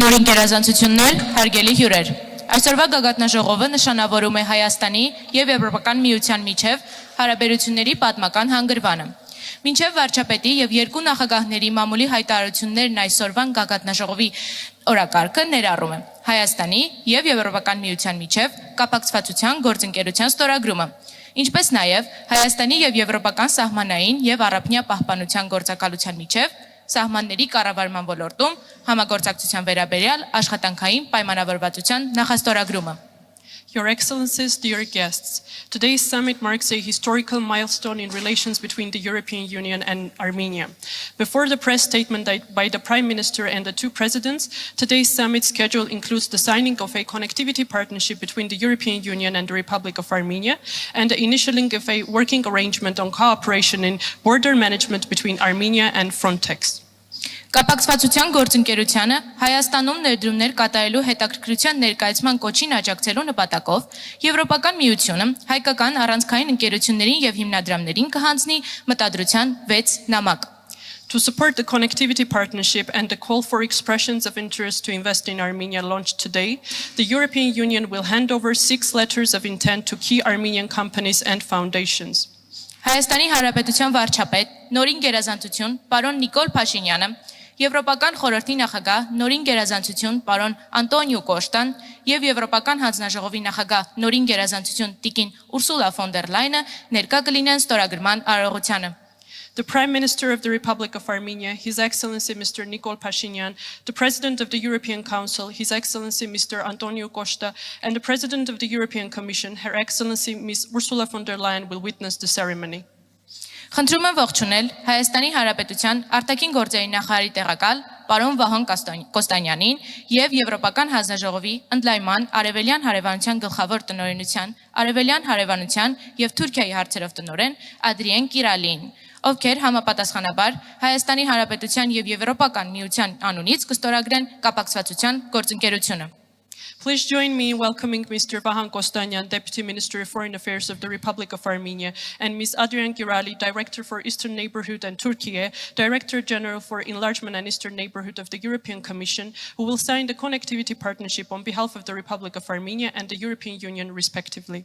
Նորին գերազանցություններ, հարգելի հյուրեր։ Այսօրվա գագաթնաժողովը նշանավորում է Հայաստանի եւ Եվրոպական միության միջև հարաբերությունների պատմական հանգրվանը։ Մինչև վարչապետի եւ երկու նախագահների մամուլի հայտարարություններն այսօրվան գագաթնաժողովի օրակարգը ներառում է Հայաստանի եւ Եվրոպական միության միջև կապակցվածության գործընկերության ստորագրումը, ինչպես նաեւ Հայաստանի եւ Եվրոպական սահմանային եւ առափնյա պահպանության գործակալության միջև Սահմանների կառավարման ոլորտում համագործակցության վերաբերյալ աշխատանքային պայմանավորվածության նախաստորագրումը։ Your Excellencies, dear guests, today's summit marks a historical milestone in relations between the European Union and Armenia. Before the press statement by the Prime Minister and the two presidents, today's summit schedule includes the signing of a connectivity partnership between the European Union and the Republic of Armenia and the initialing of a working arrangement on cooperation in border management between Armenia and Frontex. Կապակցվածության գործընկերությանը Հայաստանում ներդրումներ կատարելու հետաքրքրության ներկայացման կոչին աջակցելու նպատակով Եվրոպական միությունը հայկական առանցքային ընկերություններին եւ հիմնադրամներին կհանձնի մտադրության 6 նամակ։ To support the connectivity partnership and the call for expressions of interest to invest in Armenia launched today, the European Union will hand over 6 letters of intent to key Armenian companies and foundations. Հայաստանի Հանրապետության վարչապետ նորին գերազանցություն պարոն Նիկոլ Փաշինյանը Եվրոպական խորհրդի նախագահ նորին գերազանցություն պարոն Անտոնիո Կոշտան եւ Եվրոպական հանձնաժողովի նախագահ նորին գերազանցություն տիկին Ուրսուլա ֆոն դեր Լայնը ներկա կլինեն ստորագրման արարողությանը։ The Prime Minister of the Republic of Armenia, His Excellency Mr. Nikol Pashinyan, the President of the European Council, His Excellency Mr. Antonio Costa, and the President of the European Commission, Her Excellency Ms. Ursula von der Leyen will witness the ceremony. Խնդրում եմ ողջունել Հայաստանի Հանրապետության արտաքին գործերի նախարարի տեղակալ պարոն Վահան Կոստանյանին եւ Եվրոպական հանձնաժողովի ընդլայնման արևելյան հարևանության գլխավոր տնօրինության արևելյան հարևանության եւ Թուրքիայի հարցերով տնօրեն Ադրիեն Կիրալին, ովքեր համապատասխանաբար Հայաստանի Հանրապետության եւ Եվրոպական միության անունից կստորագրեն կապակցվածության գործընկերությունը։ Please join me in welcoming Mr. Vahan Kostanyan, Deputy Minister of Foreign Affairs of the Republic of Armenia, and Ms. Adrian Girali, Director for Eastern Neighborhood and Turkey, Director General for Enlargement and Eastern Neighborhood of the European Commission, who will sign the connectivity partnership on behalf of the Republic of Armenia and the European Union, respectively.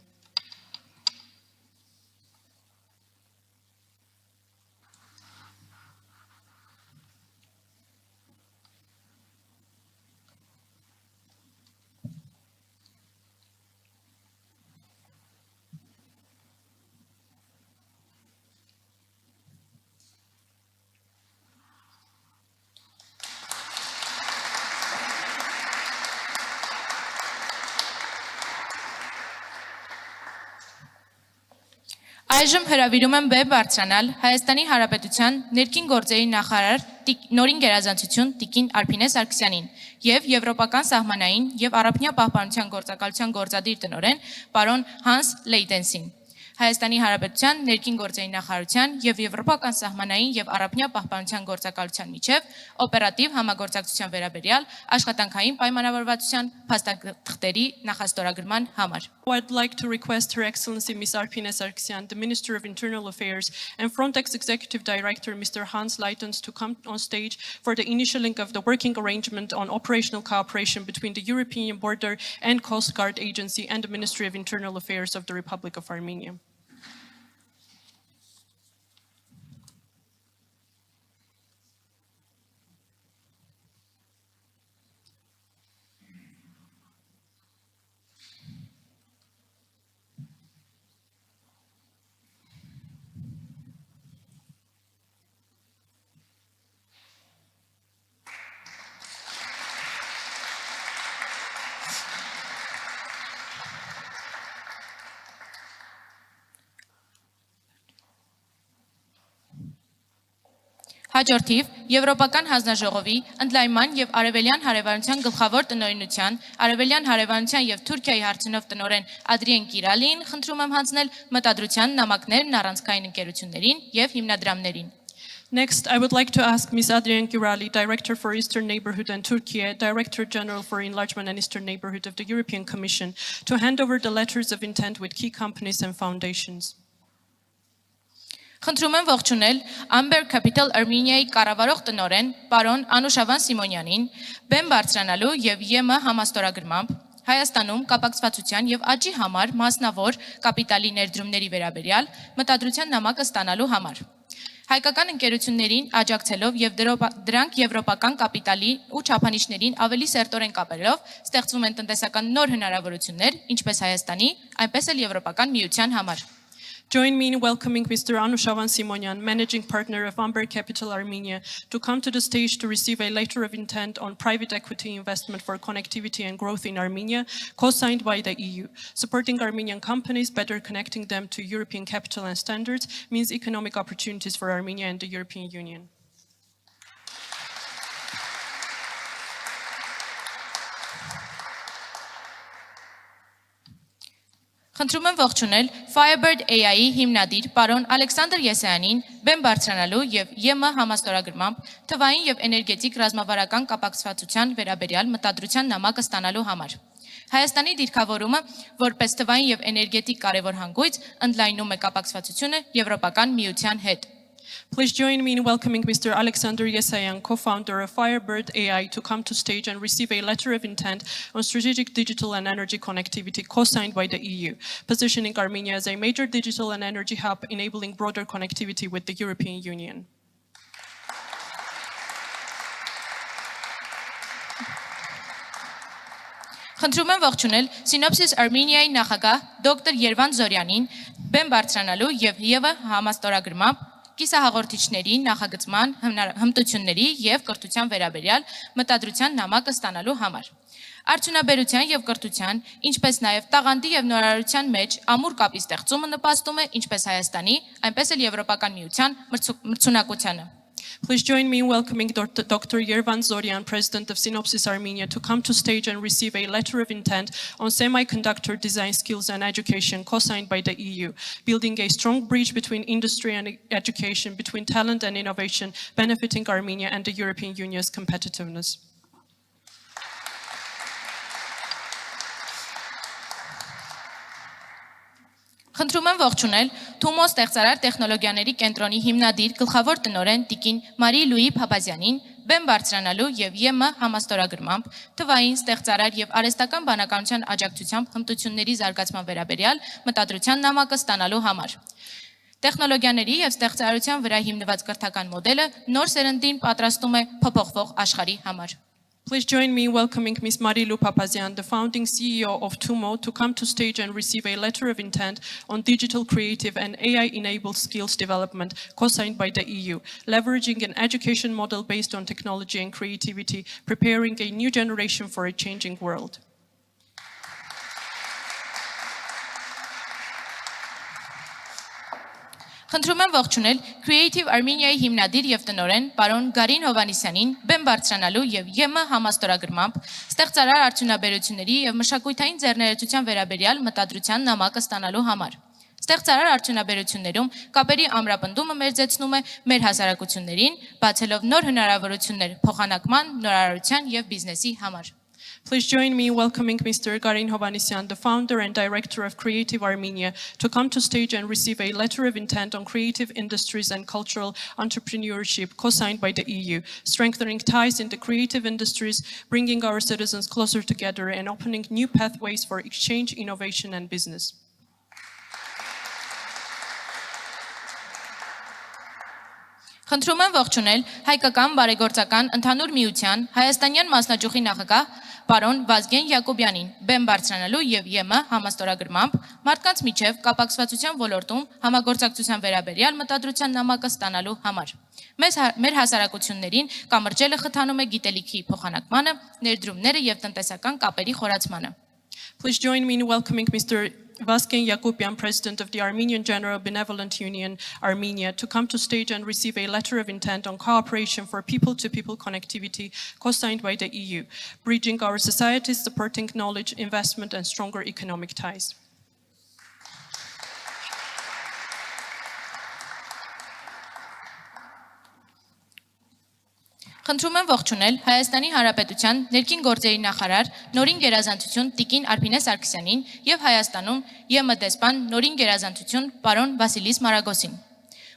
Այժմ հրավիրում եմ բեմ բարձրանալ Հայաստանի Հանրապետության ներքին գործերի նախարար նորին գերազանցություն տիկին Արփինե Սարգսյանին եւ Եվրոպական սահմանային եւ առափնյա պահպանության գործակալության գործադիր տնօրեն պարոն Հանս Լեյտենսին։ Հայաստանի Հանրապետության ներքին գործերի նախարարության եւ Եվրոպական սահմանային եւ առափնյա պահպանության գործակալության միջև օպերատիվ համագործակցության վերաբերյալ աշխատանքային պայմանավորվածության փաստաթղթերի նախաստորագրման համար։ I'd like to request Her Excellency Ms. Arpine Sargsyan, the Minister of Internal Affairs, and Frontex Executive Director Mr. Hans Leitens to come on stage for the initialing of the working arrangement on operational cooperation between the European Border and Coast Guard Agency and the Ministry of Internal Affairs of the Republic of Armenia. Հաջորդիվ Եվրոպական հանձնաժողովի ընդլայնման եւ արևելյան հարևանության գլխավոր տնօրինության արևելյան հարևանության եւ Թուրքիայի հարցերով տնօրեն Ադրիեն Կիրալին խնդրում եմ հանձնել մտադրության նամակներն առանցքային ընկերություններին եւ հիմնադրամներին։ Next, I would like to ask Ms. Adrian Girali, Director for Eastern Neighborhood and Turkey, Director General for Enlargement and Eastern Neighborhood of the European Commission, to hand over the letters of intent with key companies and foundations. Խնդրում եմ ողջունել Amber Capital Armenia-ի կառավարող տնօրեն պարոն Անուշավան Սիմոնյանին բեմ բարձրանալու եւ ԵՄ համաստորագրմամբ Հայաստանում կապակցվածության եւ աճի համար մասնավոր կապիտալի ներդրումների վերաբերյալ մտադրության նամակը ստանալու համար։ Հայկական ընկերություններին աջակցելով եւ դրանք եվրոպական կապիտալի ու չափանիշներին ավելի սերտորեն կապելով ստեղծվում են տնտեսական նոր հնարավորություններ, ինչպես Հայաստանի, այնպես էլ Եվրոպական միության համար։ Join me in welcoming Mr. Anushavan Simonyan, Managing Partner of Amber Capital Armenia, to come to the stage to receive a letter of intent on private equity investment for connectivity and growth in Armenia, co-signed by the EU. Supporting Armenian companies, better connecting them to European capital and standards, means economic opportunities for Armenia and the European Union. Խնդրում եմ ողջունել Firebird AI-ի հիմնադիր պարոն Ալեքսանդր Եսայանին բեմ բարձրանալու եւ ԵՄ համաստորագրմամբ թվային եւ էներգետիկ ռազմավարական կապակցվածության վերաբերյալ մտադրության նամակը ստանալու համար։ Հայաստանի դիրքավորումը որպես թվային եւ էներգետիկ կարևոր հանգույց ընդլայնում է կապակցվածությունը Եվրոպական միության հետ։ Please join me in welcoming Mr. Alexander Yesayan, co-founder of Firebird AI, to come to stage and receive a letter of intent on strategic digital and energy connectivity co-signed by the EU, positioning Armenia as a major digital and energy hub, enabling broader connectivity with the European Union. Խնդրում եմ ողջունել Synopsys Armenia-ի նախագահ դոկտոր Երվան Զորյանին բեմ բարձրանալու եւ ԵՎ համաստորագրմամբ կիսահաղորդիչների նախագծման հմտությունների եւ կրթության վերաբերյալ մտադրության նամակը ստանալու համար։ Արդյունաբերության եւ կրթության, ինչպես նաեւ տաղանդի եւ նորարարության մեջ ամուր կապի ստեղծումը նպաստում է ինչպես Հայաստանի, այնպես էլ Եվրոպական միության մրցունակությանը։ Please join me in welcoming Dr. Yervan Zoryan, President of Synopsys Armenia, to come to stage and receive a letter of intent on semiconductor design skills and education co-signed by the EU, building a strong bridge between industry and education, between talent and innovation, benefiting Armenia and the European Union's competitiveness. Խնդրում եմ ողջունել Թումո ստեղծարար տեխնոլոգիաների կենտրոնի հիմնադիր գլխավոր տնօրեն Տիկին Մարի Լուի Փափազյանին բեմ բարձրանալու եւ ԵՄ համաստորագրմամբ թվային ստեղծարար եւ արհեստական բանականության աջակցությամբ հմտությունների զարգացման վերաբերյալ մտադրության նամակը ստանալու համար։ Տեխնոլոգիաների եւ ստեղծարարության վրա հիմնված կրթական մոդելը նոր սերնդին պատրաստում է փոփոխվող աշխարհի համար։ Please join me in welcoming Ms. Marilu Papazian, the founding CEO of TUMO, to come to stage and receive a letter of intent on digital, creative and AI-enabled skills development co-signed by the EU, leveraging an education model based on technology and creativity, preparing a new generation for a changing world. Խնդրում եմ ողջունել Creative Armenia-ի հիմնադիր եւ տնօրեն պարոն Գարին Հովանիսյանին բեմ բարձրանալու եւ ԵՄ համաստորագրմամբ ստեղծարար արդյունաբերությունների եւ մշակութային ձեռներեցության վերաբերյալ մտադրության նամակը ստանալու համար։ Ստեղծարար արդյունաբերություններում կապերի ամրապնդումը մերձեցնում է մեր հասարակություններին, բացելով նոր հնարավորություններ փոխանակման, նորարարության եւ բիզնեսի համար։ Please join me in welcoming Mr. Garin Hovanesyan, the founder and director of Creative Armenia, to come to stage and receive a letter of intent on creative industries and cultural entrepreneurship co-signed by the EU, strengthening ties in the creative industries, bringing our citizens closer together and opening new pathways for exchange, innovation and business. Խնդրում եմ ողջունել Հայկական բարեգործական ընդհանուր միության Հայաստանյան մասնաճյուղի նախագահ պարոն Վազգեն Յակոբյանին բեմ բարձրանալու եւ ԵՄ համաստորագրմամբ մարդկանց միջև կապակցվածության ոլորտում համագործակցության վերաբերյալ մտադրության նամակը ստանալու համար։ Մեր հասարակություններին կամրջելը խթանում է գիտելիքի փոխանակմանը, ներդրումները եւ տնտեսական կապերի խորացմանը։ Please join me in welcoming Mr. Vasken Yakubian, President of the Armenian General Benevolent Union, Armenia, to come to stage and receive a letter of intent on cooperation for people-to-people connectivity co-signed by the EU, bridging our societies, supporting knowledge, investment and stronger economic ties. Խնդրում եմ ողջունել Հայաստանի Հանրապետության ներքին գործերի նախարար նորին գերազանցություն Տիկին Արփինե Սարգսյանին եւ Հայաստանում ԵՄ դեսպան նորին գերազանցություն պարոն Վասիլիս Մարագոսին։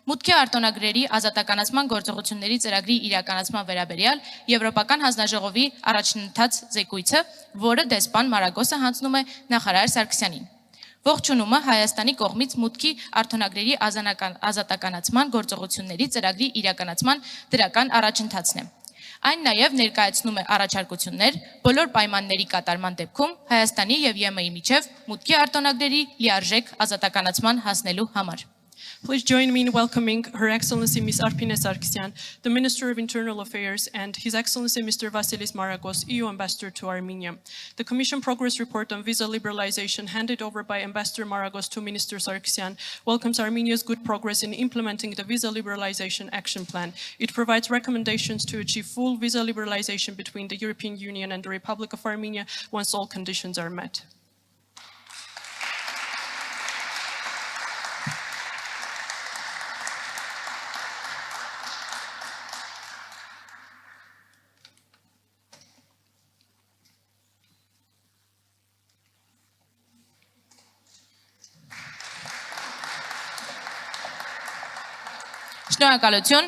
Մուտքի արտոնագրերի ազատականացման գործողությունների ծրագրի իրականացման վերաբերյալ Եվրոպական հանձնաժողովի առաջընթաց զեկույցը, որը դեսպան Մարագոսը հանձնում է նախարար Սարգսյանին։ Ողջունումը Հայաստանի կողմից մուտքի արտոնագրերի ազատականացման գործողությունների ծրագրի իրականացման դրական առաջընթացն է։ Այն նաև ներկայացնում է առաջարկություններ բոլոր պայմանների կատարման դեպքում Հայաստանի եւ ԵՄ-ի միջև մուտքի արտոնագրերի լիարժեք ազատականացման հասնելու համար։ Please join me in welcoming Her Excellency Ms. Arpine Sargsyan, the Minister of Internal Affairs, and His Excellency Mr. Vasilis Maragos, EU Ambassador to Armenia. The Commission Progress Report on Visa Liberalization handed over by Ambassador Maragos to Minister Sargsyan welcomes Armenia's good progress in implementing the Visa Liberalization Action Plan. It provides recommendations to achieve full visa liberalization between the European Union and the Republic of Armenia once all conditions are met. Շնորհակալություն